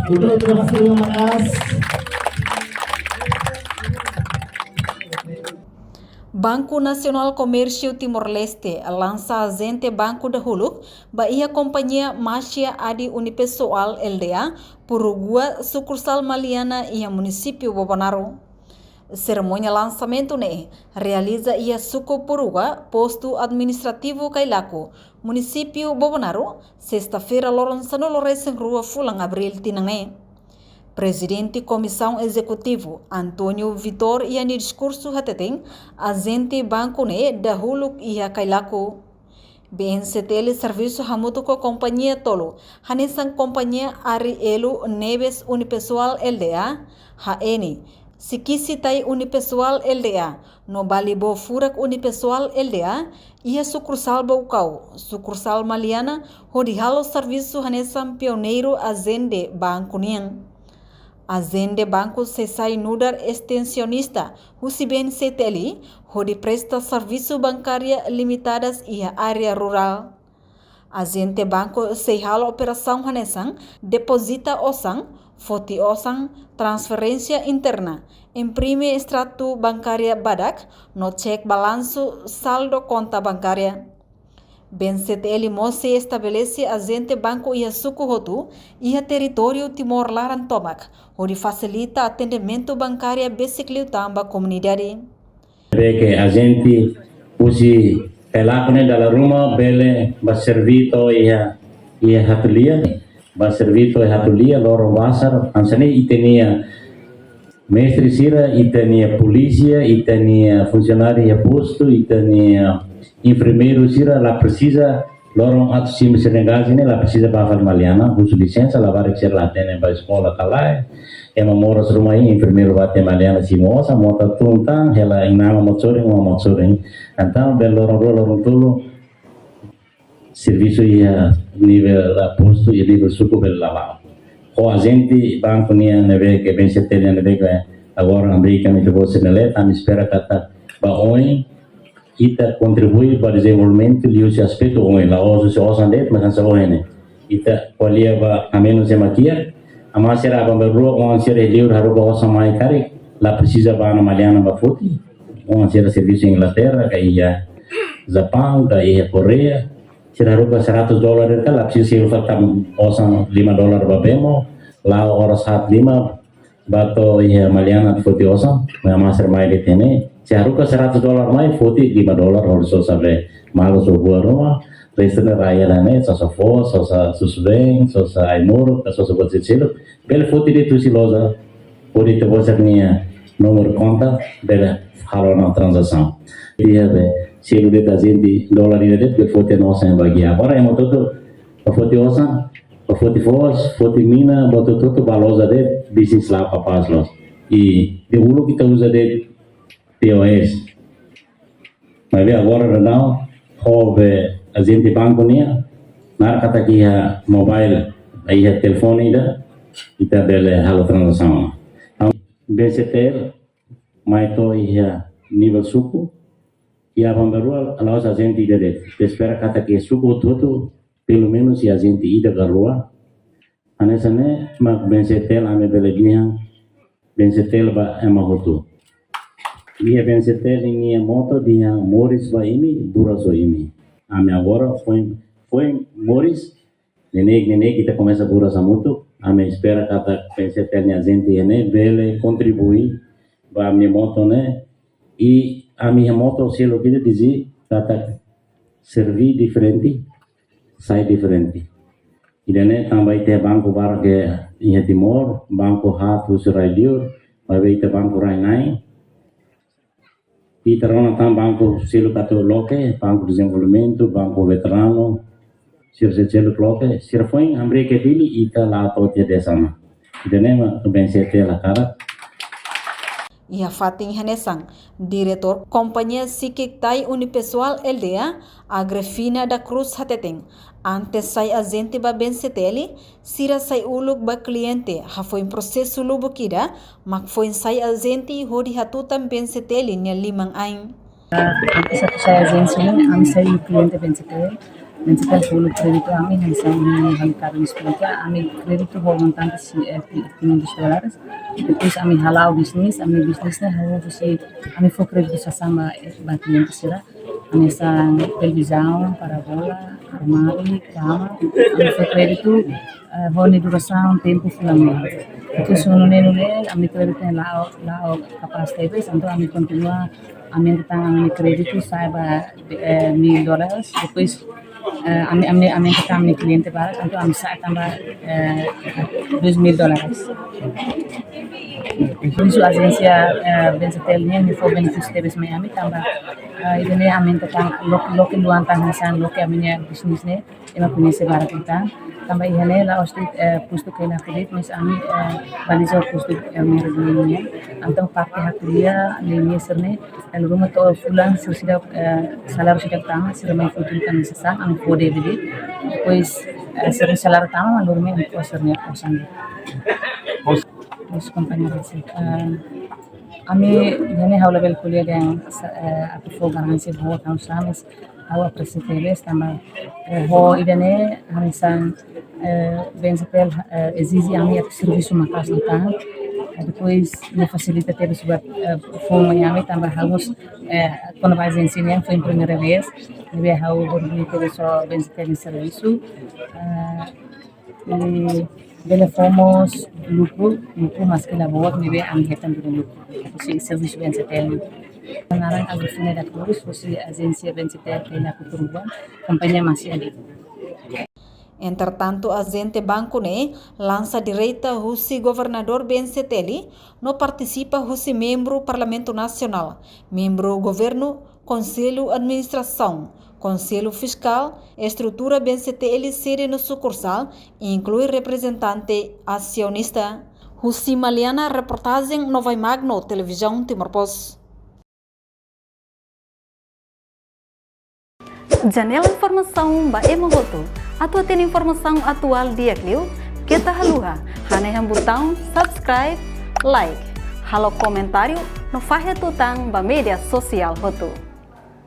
Oke, terima kasih Mas. Banco Nacional Comércio Timor-Leste lança agente Banco da Huluk, Bahia Companhia Machia Adi Unipessoal LDA, Purugua, sucursal Maliana e município Bobanaro. Cerimônia lançamento realiza ia Suco Purugua, posto administrativo Cailaco, município Bobanaro, sexta-feira Lorenzano Lores em Rua Fulang Abril Tinangé. Presidente Comissão Executivo Antônio Vitor ia no discurso hateteng agente banco da Huluk ia Cailaco. BNCTL Serviço Hamuto com Companhia Tolo, Hanisang Companhia Ari Elu Neves Unipessoal LDA, HN, Sikisitai Unipessoal LDA, no Balibo Furak Unipessoal LDA, ia sucursal Baucau, sucursal Maliana, Hodihalo Serviço Hanesam Pioneiro Azende Banco Niang. Azende Banco Sesai Nudar Extensionista, Husiben Seteli, Hodi presta serviço bancária limitadas e a área rural. Azende Banco Seihalo Operação Hanesang, deposita osang, foti osang, transferência interna, imprime extrato bancária badak, no cheque balanço, saldo conta bancária. BNCTL Mose estabelece agente banco e suco rotu e território Timor Larantomak, onde facilita atendimento bancário basic tamba comunidade. Que a gente usi pelakone dalam rumah bele baservito ia hatulia baservito hatulia lorong basar ansane itenia mestre sira itenia polícia itenia funcionário posto itenia enfermeiro sira la precisa lorong atu sim Senegal sini la precisa bakal Maliana usu licença la varik sira la tene ba escola kalai ema moras rumah ini enfermeiro bate Maliana simosa mota tuntang hela inama motsoring antang bel lorong tulu serviço ia nível posto e nível suco bel lava o agente banco nia neve que ben setenya neve que agora América me levou se nele tam espera kata ba oi kita contribui para o desenvolvimento de esse aspecto oi la oso se osan det mas sa oi ne kita polia ba ameno se makia ama será ba berro on será livre haro ba osan mai kari la precisa ba na Maliana ba foti on será serviço em Inglaterra que ia Japão que ia Coreia será rupa $100 kan la precisa se fatam osan $5 ba bemo la horas hat 5 bato ia Maliana foti osan ama será mai de tene seharusnya $100 mai foti $5 harus sampai malu sebuah rumah restoran raya dan sosa fos sosa susbeng sosa aimur sosa buat cicil bel foti di tu si loza foti tu bosnya nomor kontak bela halona transaksi dia be silu de $100 ini bel foti nosa bagi apa yang mau tuh foti osan foti fos foti mina buat tuh baloza de bisnis lah papas los di hulu kita usa de POS. Mas agora não houve agente banco nia, na kata kia mobile, aí é telefone ida, ita bele halo transação. BCTL, mais to ia nível suco, e a bandarua alaus agente ida de, espera kata kia suco todo, pelo menos se agente ida garua, anesane mak BCTL ame bele dia, BCTL ba emahotu. Ia BNCTL ini moto dia Morris ba ini duraso ini. Ame agora foi Morris nenek kita começa burasa muito. Ame espera kata BNCTL nya gente ene bele contribuir ba minha moto né e a minha moto se lo que dizer kata servir diferente sai diferente. Idane também tem banco barge em Timor, banco hatu surailiur, vai ter banco rainai. Kita rona tam banco selo kato loke, banco desenvolvimento, banco veterano, selo loke, foi América Bili ita la totia desana. Ida nema BNCTL la cara. Ia Fatin Hanesang, diretor Companhia Sikik Tai Unipessoal LDA, Agrefina da Cruz Hateteng. Antes sai agente ba BNCTL, sira sai uluk ba cliente, ha foi processo lubo kida, mak foi sai agente hodi hatutam BNCTL nya limang aing. Antes aku saya agente, kami saya cliente BNCTL. Bencetel Hulu kredito ami hansa ini kami sebenarnya ami kredito ho montante $500. Depois ami halau bisnis bisnisnya halau si ami fo kredito sama bati yang terserah ami sang televisão, parabola, armário, cama, ami fo kredito ho ni duração tempo fulannya. Itu sunune ami kredito lao kapasitas então ami continua ami tentang kredito saiba $1.000 depois ami kami cliente para então ami sai tambah $2.000. Isso agência Bencetelnya me for benefício deles Miami tambah ini ami tentang loki luantang hasan loki aminya bisnisnya ema punya sebarang kita tambah ihane la osti pustu kena kredit mas ami balizo pustu merdunya antang pakai haklia linya serne lalu rumah to fulan sudah salar sudah tama sudah mai futul kan sesang ami pode beli depois sering salar tama lalu rumah untuk sernya kosan terus kompanya besi ami ihane haula bel kuliah yang aku fo garansi bahwa kamu samis hawa presiteles tambah ho idane hamisan Bencetel exige ami at serviço makas na depois me facilita ter buat phone Miami tambah harus quando vai ensinar foi a primeira vez me hau bonito so Bencetel serviço e dele fomos lucro mas que na boa me ami hetan do lucro si serviço Bencetel Pengarang Agustina da Cruz, fosse agência Bencetel na Cuturuba, campanha masih ada. Entretanto, agente banco ne lança direita husi governador Bencetelli no participa husi membro Parlamento Nacional, membro governo, conselho administração, conselho fiscal, estrutura Bencetelli sede no sucursal, inclui representante acionista. Husi Maliana reportagem Nova Magno, televisão Timor Post. Janela informação ba emogoto. Atau tem informação atual dia kliu, kita haluha, hane botão subscribe, like, halo comentário, no fahe tutang ba media sosial hotu.